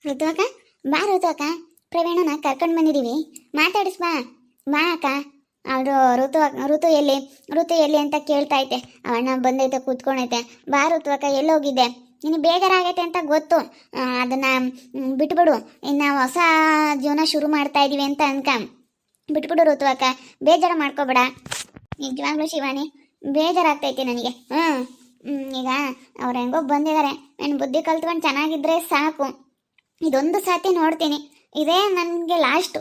ಋತು ಅಕ್ಕ, ಬಾ ಋತು ಅಕ್ಕ, ಪ್ರವೀಣನ ಕರ್ಕೊಂಡು ಬಂದಿದ್ದೀವಿ, ಮಾತಾಡಿಸ್ಬಾ. ಬಾ ಅಕ್ಕ. ಅವರು ಋತು ಎಲ್ಲಿ ಅಂತ ಕೇಳ್ತಾ ಐತೆ. ಅವಣ್ಣ ಬಂದೈತೆ, ಕೂತ್ಕೊಂಡೈತೆ. ಬಾ ಋತು ಅಕ್ಕ, ಎಲ್ಲೋಗಿದ್ದೆ? ನಿನಗೆ ಬೇಜಾರಾಗೈತೆ ಅಂತ ಗೊತ್ತು. ಅದನ್ನ ಬಿಟ್ಬಿಡು. ಇನ್ನು ಹೊಸ ಜೀವನ ಶುರು ಮಾಡ್ತಾ ಇದೀವಿ ಅಂತ ಅನ್ಕ ಬಿಟ್ಬಿಡು ಋತು ಅಕ್ಕ, ಬೇಜಾರು ಮಾಡ್ಕೋಬೇಡ. ನಿಜವಾಗ್ಲೂ ಶಿವಾನಿ, ಬೇಜಾರಾಗ್ತೈತೆ ನನಗೆ. ಈಗ ಅವ್ರು ಹೆಂಗೋ ಬಂದಿದ್ದಾರೆ, ನಾನು ಬುದ್ಧಿ ಕಲ್ತ್ಕೊಂಡು ಚೆನ್ನಾಗಿದ್ರೆ ಸಾಕು. ಇದೊಂದು ಸಾತಿ ನೋಡ್ತೀನಿ, ಇದೇ ನನಗೆ ಲಾಸ್ಟು.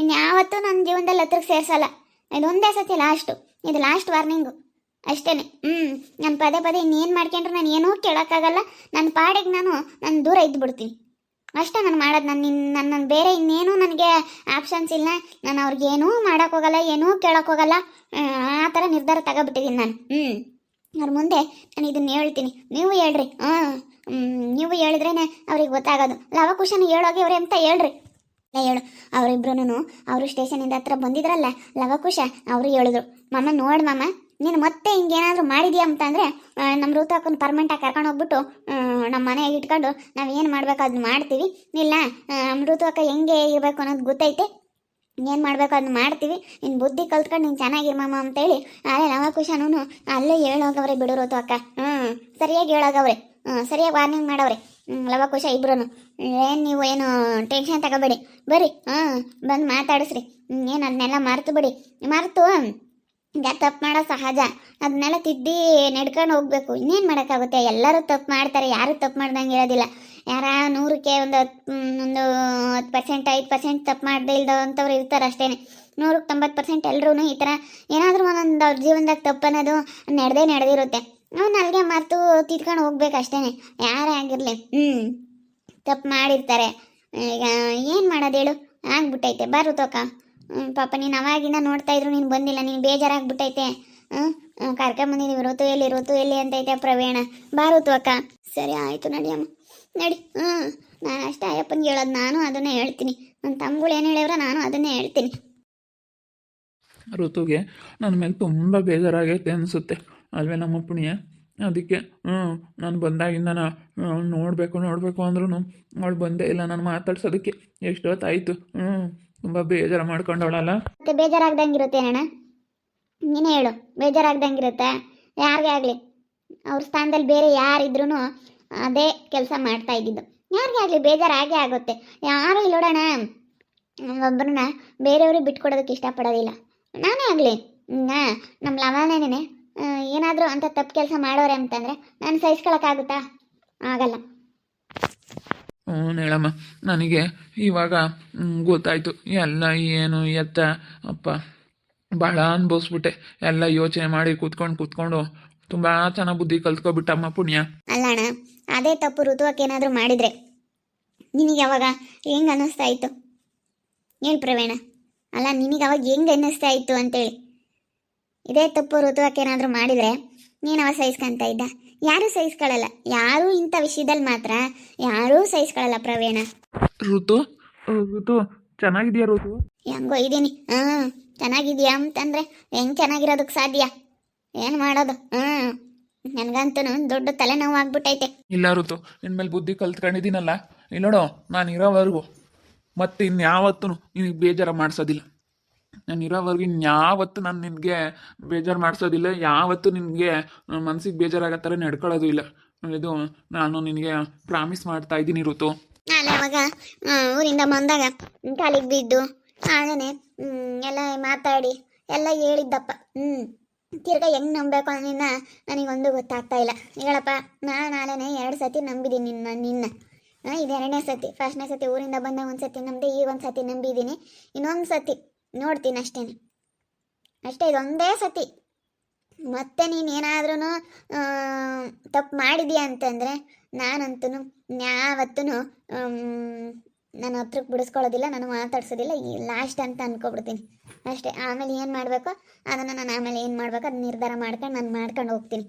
ಇನ್ಯಾವತ್ತೂ ನನ್ನ ಜೀವನದಲ್ಲಿ ಹತ್ರಕ್ಕೆ ಸೇರಿಸಲ್ಲ. ಇದೊಂದೇ ಸತಿ ಲಾಸ್ಟು. ಇದು ಲಾಸ್ಟ್ ವಾರ್ನಿಂಗು ಅಷ್ಟೇ. ನಾನು ಪದೇ ಪದೇ ಇನ್ನೇನು ಮಾಡ್ಕೊಂಡ್ರೆ ನಾನು ಏನೂ ಕೇಳೋಕ್ಕಾಗಲ್ಲ. ನನ್ನ ಪಾಡಿಗೆ ನಾನು ದೂರ ಇದ್ದುಬಿಡ್ತೀನಿ ಅಷ್ಟೇ. ನಾನು ಮಾಡೋದು ನನ್ನ ಬೇರೆ ಇನ್ನೇನು ನನಗೆ ಆಪ್ಷನ್ಸ್ ಇಲ್ಲ. ನಾನು ಅವ್ರಿಗೇನೂ ಮಾಡೋಕ್ಕೋಗಲ್ಲ, ಏನೂ ಕೇಳೋಕ್ಕೋಗಲ್ಲ. ಆ ಥರ ನಿರ್ಧಾರ ತಗೋಬಿಟ್ಟಿದ್ದೀನಿ ನಾನು. ಅವ್ರ ಮುಂದೆ ನಾನು ಇದನ್ನು ಹೇಳ್ತೀನಿ, ನೀವು ಹೇಳ್ರಿ. ನೀವು ಹೇಳಿದ್ರೇ ಅವ್ರಿಗೆ ಗೊತ್ತಾಗೋದು. ಲವಕುಶನ ಹೇಳೋಗಿ ಅವ್ರೆ ಅಂತ ಹೇಳ್ರಿ. ಹೇಳು. ಅವರಿಬ್ರು ಅವರು ಸ್ಟೇಷನಿಂದ ಹತ್ರ ಬಂದಿದ್ರಲ್ಲ ಲವಕುಶ, ಅವರು ಹೇಳಿದ್ರು, ಮಮ್ಮ ನೋಡಿ ಮಮ್ಮ, ನೀನು ಮತ್ತೆ ಹಿಂಗೇನಾದರೂ ಮಾಡಿದ್ಯಾ ಅಂತಂದರೆ ನಮ್ಮ ಋತು ಅಕ್ಕನ ಪರ್ಮನೆಂಟಾಗಿ ಕರ್ಕೊಂಡು ಹೋಗ್ಬಿಟ್ಟು ನಮ್ಮ ಮನೆಗೆ ಇಟ್ಕೊಂಡು ನಾವು ಏನು ಮಾಡಬೇಕು ಅದನ್ನ ಮಾಡ್ತೀವಿ. ಇಲ್ಲ ಋತು ಅಕ್ಕ ಹೆಂಗೆ ಇರಬೇಕು ಅನ್ನೋದು ಗೊತ್ತೈತೆ, ಏನು ಮಾಡಬೇಕು ಅದನ್ನ ಮಾಡ್ತೀವಿ. ನಿನ್ನ ಬುದ್ಧಿ ಕಲ್ತ್ಕೊಂಡು ನೀನು ಚೆನ್ನಾಗಿರ್ಮಮ್ಮ ಅಂತೇಳಿ ಅಲ್ಲೇ ಲವಕುಶನೂ ಅಲ್ಲೇ ಹೇಳೋಗವ್ರೆ. ಬಿಡು ಋತು ಅಕ್ಕ, ಸರಿಯಾಗಿ ಹೇಳೋಗವ್ರೆ, ಸರಿಯಾಗಿ ವಾರ್ನಿಂಗ್ ಮಾಡವ್ರೆ ಲವಕುಶ ಇಬ್ರು. ನೀವು ಏನು ಟೆನ್ಷನ್ ತಗೋಬೇಡಿ, ಬರ್ರಿ. ಬಂದು ಮಾತಾಡಿಸ್ರಿ. ಏನು ಅದನ್ನೆಲ್ಲ ಮರೆತು ಈಗ ತಪ್ಪು ಮಾಡೋ ಸಹಜ. ಅದನ್ನೆಲ್ಲ ತಿದ್ದಿ ನಡ್ಕೊಂಡು ಹೋಗ್ಬೇಕು. ಇನ್ನೇನು ಮಾಡೋಕ್ಕಾಗುತ್ತೆ? ಎಲ್ಲರೂ ತಪ್ಪು ಮಾಡ್ತಾರೆ, ಯಾರೂ ತಪ್ಪು ಮಾಡ್ದಂಗೆ ಇರೋದಿಲ್ಲ. ಯಾರ 100ಕ್ಕೆ ಒಂದು 10%, 5% ತಪ್ಪು ಮಾಡದೇ ಇಲ್ದಂಥವ್ರು ಇರ್ತಾರೆ ಅಷ್ಟೇ. 100ಕ್ಕೆ 90% ಎಲ್ಲರೂ ಈ ಥರ ಏನಾದರೂ ಒಂದೊಂದು ಅವ್ರ ಜೀವನದಾಗ ತಪ್ಪು ಅನ್ನೋದು ನಡೆದಿರುತ್ತೆ. ಅವನು ಅಲ್ಲಿಗೆ ಮರೆತು ತಿದ್ಕೊಂಡು ಹೋಗ್ಬೇಕು ಅಷ್ಟೇ, ಯಾರೇ ಆಗಿರಲಿ. ತಪ್ಪು ಮಾಡಿರ್ತಾರೆ. ಈಗ ಏನು ಮಾಡೋದು ಹೇಳು, ಆಗ್ಬಿಟ್ಟೈತೆ. ಬರುತ್ತೋಕ ಪಾಪ, ನೀನು ಅವಾಗಿಂದ ನೋಡ್ತಾ ಇದ್ರು, ನೀನು ಬಂದಿಲ್ಲ, ನೀನು ಬೇಜಾರಾಗ್ಬಿಟ್ಟೈತೆ. ಕರ್ಕೊಂಬಂದಿದ್ದೀವಿ. ಋತು ಎಲ್ಲಿ ಅಂತೈತೆ ಪ್ರವೀಣ. ಬಾರುತ್ತು ಅಕ್ಕ. ಸರಿ ಆಯಿತು, ನಡಿಯಮ್ಮ ನಡಿ. ನಾನು ಅಷ್ಟೇ ಅಯ್ಯಪ್ಪನಿಗೆ ಹೇಳೋದು, ನಾನು ಅದನ್ನೇ ಹೇಳ್ತೀನಿ. ನನ್ನ ತಮ್ಮಗಳು ಏನು ಹೇಳಿವ್ರ ನಾನು ಅದನ್ನೇ ಹೇಳ್ತೀನಿ. ಋತುಗೆ ನನ್ನ ಮೇಲೆ ತುಂಬ ಬೇಜಾರಾಗೈತೆ ಅನಿಸುತ್ತೆ ಅಲ್ವೇ ನಮ್ಮ ಪುಣ್ಯ. ಅದಕ್ಕೆ ನಾನು ಬಂದಾಗಿಂದ ನೋಡಬೇಕು ಅಂದ್ರೂ ಅವಳು ಬಂದೇ ಇಲ್ಲ. ನಾನು ಮಾತಾಡ್ಸೋದಕ್ಕೆ ಎಷ್ಟೊತ್ತಾಯಿತು. ತುಂಬ ಬೇಜಾರು ಮಾಡ್ಕೊಂಡವಳಲ್ಲ. ಮತ್ತೆ ಬೇಜಾರಾಗ್ದಂಗಿರುತ್ತೆ ಅಣ್ಣ, ನೀನೇ ಹೇಳು. ಬೇಜಾರಾಗ್ದಂಗಿರುತ್ತೆ ಯಾರಿಗೇ ಆಗಲಿ. ಅವ್ರ ಸ್ಥಾನದಲ್ಲಿ ಬೇರೆ ಯಾರಿದ್ರೂ ಅದೇ ಕೆಲಸ ಮಾಡ್ತಾ ಇದ್ದಿದ್ದು. ಯಾರಿಗೇ ಆಗಲಿ ಬೇಜಾರಾಗೇ ಆಗುತ್ತೆ. ಯಾರೂ ಇಲ್ಲೋಡೋಣ, ಒಬ್ಬರನ್ನ ಬೇರೆಯವ್ರಿಗೆ ಬಿಟ್ಕೊಡೋದಕ್ಕೆ ಇಷ್ಟಪಡೋದಿಲ್ಲ. ನಾನೇ ಆಗಲಿ, ನಮ್ಮ ಲವಣೇನೆ ಏನಾದರೂ ಅಂತ ತಪ್ಪು ಕೆಲಸ ಮಾಡೋರೆ ಅಂತಂದರೆ ನಾನು ಸಹಿಸ್ಕೊಳಕ್ಕಾಗುತ್ತಾ? ಆಗಲ್ಲ. ಹೇಳಮ್ಮ, ನನಗೆ ಇವಾಗ ಗೊತ್ತಾಯಿತು ಎಲ್ಲ ಏನು ಎತ್ತ ಅಪ್ಪ. ಭಾಳ ಅನ್ಭವಿಸ್ಬಿಟ್ಟೆ. ಎಲ್ಲ ಯೋಚನೆ ಮಾಡಿ ಕೂತ್ಕೊಂಡು ತುಂಬ ಚೆನ್ನಾಗಿ ಬುದ್ಧಿ ಕಲ್ತ್ಕೊಬಿಟ್ಟಮ್ಮ ಪುಣ್ಯ. ಅಲ್ಲಣ್ಣ, ಅದೇ ತಪ್ಪು ಋತುವಕ್ಕೆ ಏನಾದರೂ ಮಾಡಿದರೆ ನಿನಗೆ ಅವಾಗ ಹೆಂಗೆ ಅನ್ನಿಸ್ತಾ ಇತ್ತು ಹೇಳಿ ಪ್ರವೀಣ? ಅಲ್ಲ, ನಿನಗೆ ಅವಾಗ ಹೆಂಗೆ ಅನ್ನಿಸ್ತಾ ಇತ್ತು ಅಂತೇಳಿ. ಇದೇ ತಪ್ಪು ಋತುವಕ್ಕೆ ಏನಾದರೂ ಮಾಡಿದರೆ ನೀನು ಅವಾಗ ಸಹಿಸ್ಕೊಂತ ಇದ್ದ? ಯಾರೂ ಸಹಿಸ್ಕೊಳ್ಳಲ್ಲ. ಯಾರೂ ಇಂಥ ವಿಷಯದಲ್ಲಿ ಮಾತ್ರ ಯಾರೂ ಸಹಿಸ್ಕೊಳ್ಳಲ್ಲ ಪ್ರವೀಣ. ಋತು ಚೆನ್ನಾಗಿದೆಯಾ ಋತು? ಹೆಂಗೋ ಇದ್ದೀನಿ. ಚೆನ್ನಾಗಿದ್ಯಾ ಅಂತಂದರೆ ಹೆಂಗೆ ಚೆನ್ನಾಗಿರೋದಕ್ಕೆ ಸಾಧ್ಯ? ಏನು ಮಾಡೋದು? ನನಗಂತೂ ದೊಡ್ಡ ತಲೆನೋವು ಆಗ್ಬಿಟ್ಟೈತೆ. ಇಲ್ಲ ಋತು, ನಿನ್ನ ಮೇಲೆ ಬುದ್ಧಿ ಕಲ್ತ್ಕೊಂಡಿದ್ದೀನಲ್ಲ, ಇಲ್ಲೋಡು, ನಾನು ಇರೋವರೆಗೂ ಮತ್ತೆ ಇನ್ಯಾವತ್ತೂ ನಿನಗೆ ಬೇಜಾರು ಮಾಡಿಸೋದಿಲ್ಲ. ನಾನು ಇರೋವರೆಗೂ ಇನ್ಯಾವತ್ತೂ ನಾನು ನಿನಗೆ ಬೇಜಾರು ಮಾಡಿಸೋದಿಲ್ಲ. ಯಾವತ್ತೂ ನಿನಗೆ ಮನಸ್ಸಿಗೆ ಬೇಜಾರಾಗೋ ಥರ ನಡ್ಕೊಳ್ಳೋದು ಇಲ್ಲ. ಇದು ನಾನು ನಿನಗೆ ಪ್ರಾಮಿಸ್ ಮಾಡ್ತಾ ಇದ್ದೀನಿ ಋತು. ನಾನು ಅವಾಗ ಊರಿಂದ ಬಂದಾಗ ಕಾಲಿಗೆ ಬಿದ್ದು ಹಾಗೇ ಎಲ್ಲ ಮಾತಾಡಿ ಎಲ್ಲ ಹೇಳಿದ್ದಪ್ಪ. ತಿರ್ಗಾ ಹೆಂಗೆ ನಂಬಬೇಕು ನಿನ್ನ ನನಗೊಂದು ಗೊತ್ತಾಗ್ತಾ ಇಲ್ಲ. ಹೇಳಪ್ಪ, ನಾಳೆ 2 ಸತಿ ನಂಬಿದ್ದೀನಿ ನಿನ್ನ. ಇದು 2ನೇ ಸತಿ. ಫಸ್ಟ್ನೇ ಸತಿ ಊರಿಂದ ಬಂದಾಗ 1 ಸತಿ ನಂಬಿದೆ, ಈಗ 1 ಸತಿ ನಂಬಿದ್ದೀನಿ. ಇನ್ನೊಂದು ಸತಿ ನೋಡ್ತೀನಿ ಅಷ್ಟೇ. ಇದೊಂದೇ ಸತಿ. ಮತ್ತೆ ನೀನು ಏನಾದ್ರೂ ತಪ್ಪು ಮಾಡಿದ್ಯಾ ಅಂತಂದರೆ ನಾನಂತೂ ಯಾವತ್ತೂ ನನ್ನ ಹತ್ರಕ್ಕೆ ಬಿಡಿಸ್ಕೊಳ್ಳೋದಿಲ್ಲ, ನಾನು ಮಾತಾಡ್ಸೋದಿಲ್ಲ. ಈ ಲಾಸ್ಟ್ ಅಂತ ಅಂದ್ಕೊಬಿಡ್ತೀನಿ ಅಷ್ಟೇ. ಆಮೇಲೆ ಏನು ಮಾಡಬೇಕು ಅದನ್ನು ನಾನು ಏನು ಮಾಡಬೇಕು ಅದನ್ನ ನಿರ್ಧಾರ ಮಾಡ್ಕೊಂಡು ಹೋಗ್ತೀನಿ.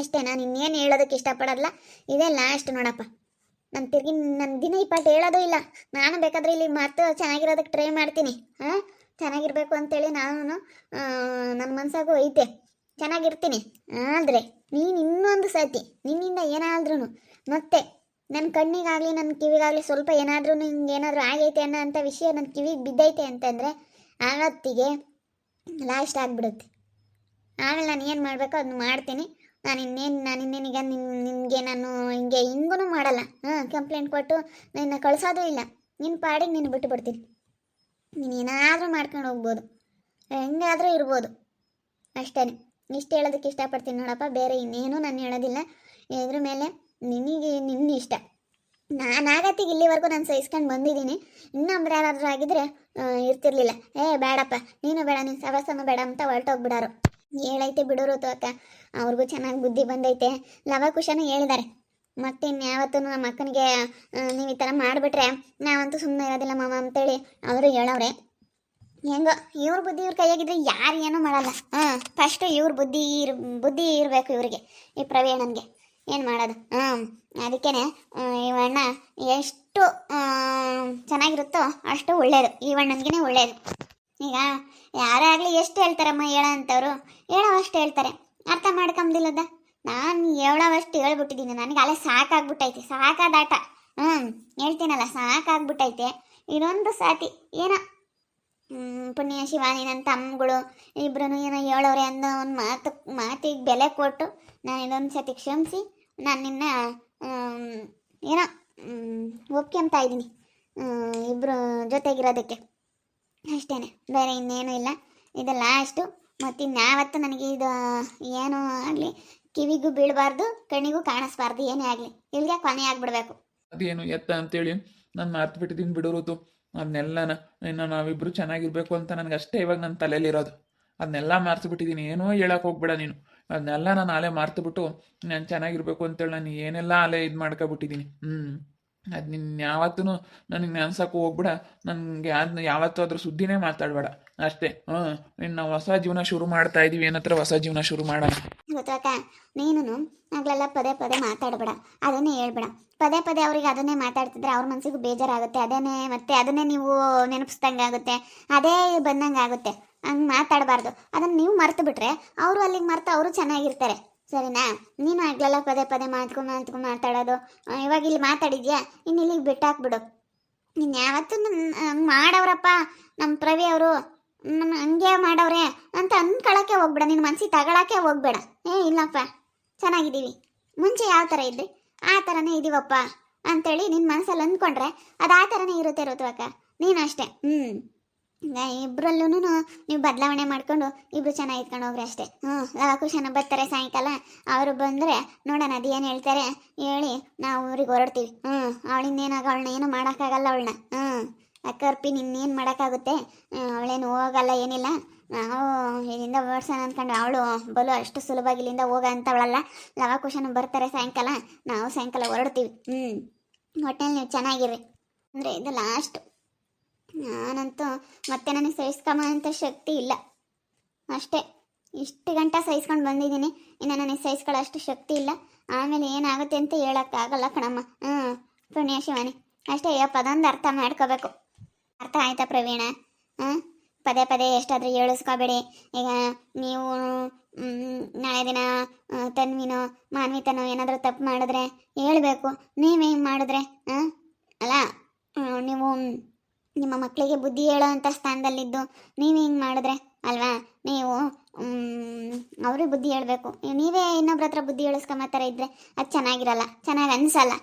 ಅಷ್ಟೇ. ನಾನು ಇನ್ನೇನು ಹೇಳೋದಕ್ಕೆ ಇಷ್ಟಪಡೋಲ್ಲ. ಇದೇ ಲಾಸ್ಟ್ ನೋಡಪ್ಪ. ನಾನು ತಿರ್ಗಿ ನನ್ನ ದಿನ ಈ ಪಾಠ ಹೇಳೋದು ಇಲ್ಲ. ನಾನು ಬೇಕಾದರೆ ಇಲ್ಲಿ ಮತ್ತೆ ಚೆನ್ನಾಗಿರೋದಕ್ಕೆ ಟ್ರೈ ಮಾಡ್ತೀನಿ. ಚೆನ್ನಾಗಿರ್ಬೇಕು ಅಂತೇಳಿ ನಾನು ನನ್ನ ಮನಸ್ಸಾಗೂ ಐತೆ, ಚೆನ್ನಾಗಿರ್ತೀನಿ. ಆದರೆ ನೀನು ಇನ್ನೊಂದು ಸತಿ ನಿನ್ನಿಂದ ಏನಾದ್ರೂ ಮತ್ತೆ ನನ್ನ ಕಣ್ಣಿಗಾಗಲಿ ನನ್ನ ಕಿವಿಗಾಗಲಿ ಸ್ವಲ್ಪ ಏನಾದರೂ ನಿಂಗೆ ಏನಾದರೂ ಆಗೈತೆ ಅನ್ನೋ ಅಂಥ ವಿಷಯ ನನ್ನ ಕಿವಿಗೆ ಬಿದ್ದೈತೆ ಅಂತಂದರೆ ಆವತ್ತಿಗೆ ಲಾಸ್ಟ್ ಆಗಿಬಿಡುತ್ತೆ. ಆಮೇಲೆ ನಾನು ಏನು ಮಾಡಬೇಕೋ ಅದನ್ನ ಮಾಡ್ತೀನಿ. ನಾನು ಇನ್ನೇನೀಗ ನಿನಗೆ ನಾನು ಹಿಂಗೂ ಮಾಡಲ್ಲ. ಕಂಪ್ಲೇಂಟ್ ಕೊಟ್ಟು ನಿನ್ನ ಕಳ್ಸೋದು ಇಲ್ಲ. ನಿನ್ನ ಪಾಡಿಗೆ ನೀನು ಬಿಟ್ಟು ಬಿಡ್ತೀನಿ. ನೀನು ಏನಾದರೂ ಮಾಡ್ಕೊಂಡು ಹೋಗ್ಬೋದು, ಹೆಂಗಾದರೂ ಇರ್ಬೋದು. ಅಷ್ಟೇ. ಇಷ್ಟು ಹೇಳೋದಕ್ಕೆ ಇಷ್ಟಪಡ್ತೀನಿ ನೋಡಪ್ಪ, ಬೇರೆ ಇನ್ನೇನು ನಾನು ಹೇಳೋದಿಲ್ಲ. ಇದ್ರ ಮೇಲೆ ನಿನ್ನ ಇಷ್ಟ. ನಾನಾಗತ್ತಿಗೆ ಇಲ್ಲಿವರೆಗೂ ನಾನು ಸಹಿಸ್ಕೊಂಡು ಬಂದಿದ್ದೀನಿ. ಇನ್ನೊಬ್ರು ಯಾರಾದರೂ ಆಗಿದ್ರೆ ಇರ್ತಿರ್ಲಿಲ್ಲ. ಬೇಡಪ್ಪ, ನೀನು ಬೇಡ, ನಿನ್ನ ಸವಸನೂ ಬೇಡ ಅಂತ ಹೊರಟೋಗ್ಬಿಡಾರು. ಹೇಳೈತೆ ಬಿಡೋರು ಅಕ್ಕ, ಅವ್ರಿಗೂ ಚೆನ್ನಾಗಿ ಬುದ್ಧಿ ಬಂದೈತೆ. ಲವಕುಶನೂ ಹೇಳಿದ್ದಾರೆ. ಮತ್ತೆ ಇನ್ಯಾವತ್ತೂ ನಮ್ಮ ಅಕ್ಕನಿಗೆ ನೀವು ಈ ಥರ ಮಾಡಿಬಿಟ್ರೆ ನಾವಂತೂ ಸುಮ್ಮನೆ ಇರೋದಿಲ್ಲ ಮಾಮ ಅಂತೇಳಿ ಅವರು ಹೇಳವ್ರೆ. ಹೆಂಗೋ ಇವ್ರ ಬುದ್ಧಿ ಇವ್ರ ಕೈಯಾಗಿದ್ರೆ ಯಾರು ಏನೂ ಮಾಡಲ್ಲ. ಫಸ್ಟು ಇವ್ರ ಬುದ್ಧಿ ಇರಬೇಕು ಇವರಿಗೆ, ಈ ಪ್ರವೀಣನ್ಗೆ. ಏನು ಮಾಡೋದು? ಅದಕ್ಕೇ ಇವಣ್ಣ ಎಷ್ಟು ಚೆನ್ನಾಗಿರುತ್ತೋ ಅಷ್ಟು ಒಳ್ಳೆಯದು. ಇವಣ್ಣನಿಗೆ ಒಳ್ಳೆಯದು. ಈಗ ಯಾರೇ ಆಗಲಿ ಎಷ್ಟು ಹೇಳ್ತಾರಮ್ಮ ಹೇಳೋ ಅಂಥವ್ರು, ಹೇಳೋವಷ್ಟು ಹೇಳ್ತಾರೆ. ಅರ್ಥ ಮಾಡ್ಕೊಂಬಿಲ್ಲದ. ನಾನು ಹೇಳೋವಷ್ಟು ಹೇಳ್ಬಿಟ್ಟಿದ್ದೀನಿ. ನನಗೆ ಅಲ್ಲೇ ಸಾಕಾಗ್ಬಿಟ್ಟೈತೆ, ಸಾಕಾದಾಟ. ಹೇಳ್ತೀನಲ್ಲ, ಸಾಕಾಗ್ಬಿಟ್ಟೈತೆ. ಇದೊಂದು ಸಾತಿ ಏನೋ ಪುಣ್ಯ ಶಿವಾನಿ ನನ್ನ ತಮ್ಮಗಳು ಇಬ್ಬರೂ ಏನೋ ಹೇಳೋರೆ ಅನ್ನೋ ಒಂದು ಮಾತಿಗೆ ಬೆಲೆ ಕೊಟ್ಟು ನಾನು ಇದೊಂದು ಸತಿ ಕ್ಷಮಿಸಿ ನಾನು ನಿನ್ನ ಏನೋ ಒಪ್ಕೊಂತ ಇದ್ದೀನಿ ಇಬ್ಬರು ಜೊತೆಗಿರೋದಕ್ಕೆ. ಅಷ್ಟೇ, ಬೇರೆ ಇನ್ನೇನು ಇಲ್ಲ. ಇದು ಲಾಸ್ಟು. ಮತ್ತಿನ್ಯಾವತ್ತು ನನಗೆ ಇದು ಏನೂ ಆಗಲಿ ಕಿವಿಗೂ ಬೀಳಬಾರ್ದು, ಕಣ್ಣಿಗೂ ಕಾಣಿಸ್ಬಾರ್ದು. ಏನೇ ಆಗಲಿ ಇಲ್ಲಿಗೆ ಕೊನೆ ಆಗಿಬಿಡ್ಬೇಕು. ಅದೇನು ಎತ್ತ ಅಂತೇಳಿ ನಾನು ಮಾತು ಬಿಟ್ಟಿದ್ದೀನಿ ಬಿಡೋರುತು. ಅದನ್ನೆಲ್ಲನ ಇನ್ನು ನಾವಿಬ್ಬರು ಚೆನ್ನಾಗಿರ್ಬೇಕು ಅಂತ ನನಗೆ ಅಷ್ಟೇ ಇವಾಗ ನನ್ನ ತಲೆಯಲ್ಲಿರೋದು. ಅದನ್ನೆಲ್ಲ ಮಾರ್ತಿಬಿಟ್ಟಿದ್ದೀನಿ. ಏನೋ ಹೇಳಕ್ಕೆ ಹೋಗ್ಬೇಡ ನೀನು. ಅದನ್ನೆಲ್ಲ ನಾನು ಅಲೆ ಮಾರ್ತುಬಿಟ್ಟು ನಾನು ಚೆನ್ನಾಗಿರ್ಬೇಕು ಅಂತೇಳಿ ನಾನು ಏನೆಲ್ಲ ಅಲೆ ಇದು ಮಾಡ್ಕೊಬಿಟ್ಟಿದ್ದೀನಿ. ಅದು ನಿನ್ನ ಯಾವತ್ತೂ ನನಗೆ ನೆನ್ಸಕ್ಕೆ ಹೋಗ್ಬಿಡ. ನನಗೆ ಅದನ್ನ ಯಾವತ್ತೂ ಅದ್ರ ಸುದ್ದಿನೇ ಮಾತಾಡಬೇಡ ಅಷ್ಟೇ. ಇನ್ನು ನಾವು ಹೊಸ ಜೀವನ ಶುರು ಮಾಡ್ತಾ ಇದ್ದೀವಿ, ಏನತ್ರ ಹೊಸ ಜೀವನ ಶುರು ಮಾಡೋಣ. ಗೊತ್ತಾಕ, ನೀನು ಆಗ್ಲೆಲ್ಲ ಪದೇ ಪದೇ ಮಾತಾಡಬೇಡ, ಅದನ್ನೇ ಹೇಳ್ಬೇಡ. ಪದೇ ಪದೇ ಅವ್ರಿಗೆ ಅದನ್ನೇ ಮಾತಾಡ್ತಿದ್ರೆ ಅವ್ರ ಮನಸ್ಸಿಗೂ ಬೇಜಾರಾಗುತ್ತೆ. ಅದನ್ನೇ ನೀವು ನೆನಪಿಸ್ದಂಗೆ ಆಗುತ್ತೆ, ಅದೇ ಬಂದಂಗೆ ಆಗುತ್ತೆ. ಹಂಗೆ ಮಾತಾಡಬಾರ್ದು. ಅದನ್ನು ನೀವು ಮರ್ತು ಬಿಟ್ರೆ ಅವರು ಅಲ್ಲಿಗೆ ಮರ್ತು ಅವರು ಚೆನ್ನಾಗಿರ್ತಾರೆ. ಸರಿನಾ? ನೀನು ಆಗ್ಲೆಲ್ಲ ಪದೇ ಪದೇ ಮಾತ್ಕೊಂಡು ಮಾತಾಡೋದು. ಇವಾಗ ಇಲ್ಲಿ ಮಾತಾಡಿದ್ಯಾ, ಇನ್ನು ಇಲ್ಲಿಗೆ ಬಿಟ್ಟಾಕ್ಬಿಡು. ನೀನು ಯಾವತ್ತೂ ಮಾಡವ್ರಪ್ಪ ನಮ್ಮ ಪ್ರವಿ ಅವರು ನಮ್ಮ ಹಂಗೆ ಮಾಡವ್ರೆ ಅಂತ ಅನ್ಕೊಳಕ್ಕೆ ಹೋಗ್ಬೇಡ. ನಿನ್ನ ಮನ್ಸಿಗೆ ತಗೊಳಕ್ಕೆ ಹೋಗ್ಬೇಡ. ಇಲ್ಲಪ್ಪ, ಚೆನ್ನಾಗಿದ್ದೀವಿ, ಮುಂಚೆ ಯಾವ ಥರ ಇದ್ರಿ ಆ ಥರನೇ ಇದೀವಪ್ಪ ಅಂತೇಳಿ ನಿನ್ನ ಮನಸ್ಸಲ್ಲಿ ಅಂದ್ಕೊಂಡ್ರೆ ಅದು ಆ ಥರನೇ ಇರುತ್ತೆ ಋತುವಕ್ಕ. ನೀನು ಅಷ್ಟೇ. ಇಬ್ಬರಲ್ಲೂ ನೀವು ಬದಲಾವಣೆ ಮಾಡ್ಕೊಂಡು ಇಬ್ರು ಚೆನ್ನಾಗಿ ಇಟ್ಕೊಂಡು ಹೋಗ್ರಿ ಅಷ್ಟೇ. ಲವಕುಶನ ಬರ್ತಾರೆ ಸಾಯಂಕಾಲ. ಅವರು ಬಂದರೆ ನೋಡೋಣ ಅದು ಏನು ಹೇಳ್ತಾರೆ ಹೇಳಿ ನಾವು ಊರಿಗೆ ಹೊರಡ್ತೀವಿ. ಅವಳಿಂದೇನಾಗ ಅವಳನ್ನ ಏನು ಮಾಡೋಕ್ಕಾಗಲ್ಲ. ಅವಳನ್ನ ಅಕ್ಕರ್ಪಿ ನಿನ್ನೇನು ಮಾಡೋಕ್ಕಾಗುತ್ತೆ? ಅವಳೇನು ಹೋಗಲ್ಲ, ಏನಿಲ್ಲ. ನಾವು ಇಲ್ಲಿಂದ ಓಡ್ಸೋಣ ಅಂದ್ಕೊಂಡು ಅವಳು ಬಲು ಅಷ್ಟು ಸುಲಭವಾಗಿ ಇಲ್ಲಿಂದ ಹೋಗ ಅಂತವಳಲ್ಲ. ಲವಕುಶನ ಬರ್ತಾರೆ ಸಾಯಂಕಾಲ, ನಾವು ಸಾಯಂಕಾಲ ಹೊರಡ್ತೀವಿ. ಒಟ್ಟಿನಲ್ಲಿ ನೀವು ಚೆನ್ನಾಗಿರ್ರಿ. ಅಂದರೆ ಇದು ಲಾಸ್ಟು. ನಾನಂತೂ ಮತ್ತೆ ನನಗೆ ಸಹಿಸ್ಕೊಂಬಂಥ ಶಕ್ತಿ ಇಲ್ಲ. ಅಷ್ಟೇ, ಇಷ್ಟು ಗಂಟೆ ಸಹಿಸ್ಕೊಂಡು ಬಂದಿದ್ದೀನಿ. ಇನ್ನು ನನಗೆ ಸಹಿಸ್ಕೊಳ್ಳೋ ಅಷ್ಟು ಶಕ್ತಿ ಇಲ್ಲ. ಆಮೇಲೆ ಏನಾಗುತ್ತೆ ಅಂತ ಹೇಳೋಕ್ಕಾಗಲ್ಲ ಕಣಮ್ಮ. ಪುಣ್ಯ ಶಿವಾನಿ. ಅಷ್ಟೇ, ಪದೊಂದು ಅರ್ಥ ಮಾಡ್ಕೋಬೇಕು. ಅರ್ಥ ಆಯ್ತಾ ಪ್ರವೀಣ? ಪದೇ ಪದೇ ಎಷ್ಟಾದರೂ ಹೇಳಿಸ್ಕೋಬೇಡಿ. ಈಗ ನೀವು ನಾಳೆ ದಿನ ತನ್ವಿನೋ ಮಾನ್ವಿತನೋ ಏನಾದರೂ ತಪ್ಪು ಮಾಡಿದ್ರೆ ಹೇಳಬೇಕು. ನೀವೇ ಹಿಂಗೆ ಮಾಡಿದ್ರೆ ಅಲ್ಲ, ನೀವು ನಿಮ್ಮ ಮಕ್ಕಳಿಗೆ ಬುದ್ಧಿ ಹೇಳೋ ಅಂಥ ಸ್ಥಾನದಲ್ಲಿದ್ದು ನೀವೇ ಹಿಂಗೆ ಮಾಡಿದ್ರೆ ಅಲ್ವಾ? ನೀವು ಅವ್ರಿಗೆ ಬುದ್ಧಿ ಹೇಳಬೇಕು. ನೀವೇ ಇನ್ನೊಬ್ರ ಹತ್ರ ಬುದ್ಧಿ ಹೇಳಿಸ್ಕೊಂಬ ಥರ ಇದ್ದರೆ ಅದು ಚೆನ್ನಾಗಿರಲ್ಲ, ಚೆನ್ನಾಗಿ ಅನಿಸಲ್ಲ.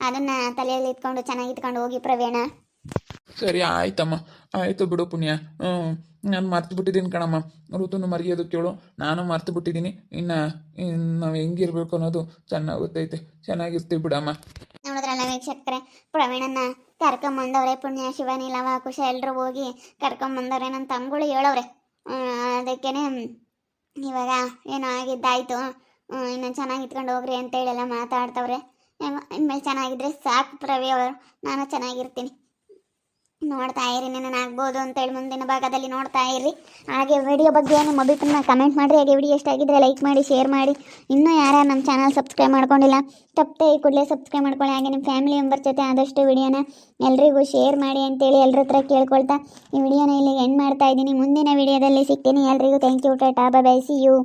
ಅದನ್ನು ತಲೆಯಲ್ಲಿ ಇಟ್ಕೊಂಡು ಚೆನ್ನಾಗಿ ಇಟ್ಕೊಂಡು ಹೋಗಿ ಪ್ರವೀಣ. ಸರಿ ಆಯ್ತಮ್ಮ, ಆಯಿತು ಬಿಡು ಪುಣ್ಯ. ನಾನು ಮರ್ತು ಬಿಟ್ಟಿದ್ದೀನಿ ಕಣಮ್ಮ. ಋತುನು ಮರೆಯೋದು ಕೇಳು, ನಾನು ಮರ್ತು ಬಿಟ್ಟಿದ್ದೀನಿ. ಇನ್ನು ನಾವು ಹೆಂಗಿರ್ಬೇಕು ಅನ್ನೋದು ಚೆನ್ನಾಗಿ ಗೊತ್ತೈತೆ. ಚೆನ್ನಾಗಿರ್ತೀವಿ ಬಿಡಮ್ಮ. ನೋಡಿದ್ರಲ್ಲ ವೀಕ್ಷಕರೇ, ಪ್ರವೀಣನ್ನ ಕರ್ಕೊಂಬಂದವ್ರೆ. ಪುಣ್ಯ ಶಿವಾನಿ ಲವಕುಶ ಎಲ್ಲರೂ ಹೋಗಿ ಕರ್ಕೊಂಬಂದವ್ರೆ. ನನ್ನ ತಮ್ಮಗಳು ಹೇಳವ್ರೆ. ಅದಕ್ಕೇನೆ ಇವಾಗ ಏನೋ ಆಗಿದ್ದಾಯ್ತು, ಇನ್ನು ಚೆನ್ನಾಗಿ ಇಟ್ಕೊಂಡು ಹೋಗ್ರಿ ಅಂತೇಳೆಲ್ಲ ಮಾತಾಡ್ತವ್ರೆ. ಇನ್ಮೇಲೆ ಚೆನ್ನಾಗಿದ್ರೆ ಸಾಕು ಪ್ರವಿ ಅವರು. ನಾನು ಚೆನ್ನಾಗಿರ್ತೀನಿ. ನೋಡ್ತಾ ಇರಿ, ನಾನು ಆಗ್ಬೋದು ಅಂತೇಳಿ ಮುಂದಿನ ಭಾಗದಲ್ಲಿ ನೋಡ್ತಾ ಇರಿ. ಹಾಗೆ ವಿಡಿಯೋ ಬಗ್ಗೆ ನಿಮ್ಮ ಅಭಿಪ್ರಾಯ ಕಮೆಂಟ್ ಮಾಡಿರಿ. ಹಾಗೆ ವಿಡಿಯೋ ಇಷ್ಟ ಆಗಿದ್ರೆ ಲೈಕ್ ಮಾಡಿ, ಶೇರ್ ಮಾಡಿ. ಇನ್ನೂ ಯಾರು ನಮ್ಮ ಚಾನಲ್ ಸಬ್ಸ್ಕ್ರೈಬ್ ಮಾಡ್ಕೊಂಡಿಲ್ಲ ತಪ್ಪದೆ ಈ ಕೂಡಲೇ ಸಬ್ಸ್ಕ್ರೈಬ್ ಮಾಡ್ಕೊಳ್ಳಿ. ಹಾಗೆ ನಿಮ್ಮ ಫ್ಯಾಮಿಲಿ ಮೆಂಬರ್ ಜೊತೆ ಆದಷ್ಟು ವಿಡಿಯೋನ ಎಲ್ರಿಗೂ ಶೇರ್ ಮಾಡಿ ಅಂತೇಳಿ ಎಲ್ಲರ ಹತ್ರ ಕೇಳ್ಕೊಳ್ತಾ ಈ ವಿಡಿಯೋನ ಇಲ್ಲಿ ಎಂಡ್ ಮಾಡ್ತಾ ಇದ್ದೀನಿ. ಮುಂದಿನ ವಿಡಿಯೋದಲ್ಲಿ ಸಿಗ್ತೀನಿ. ಎಲ್ರಿಗೂ thank you. Tata, bye bye, see you.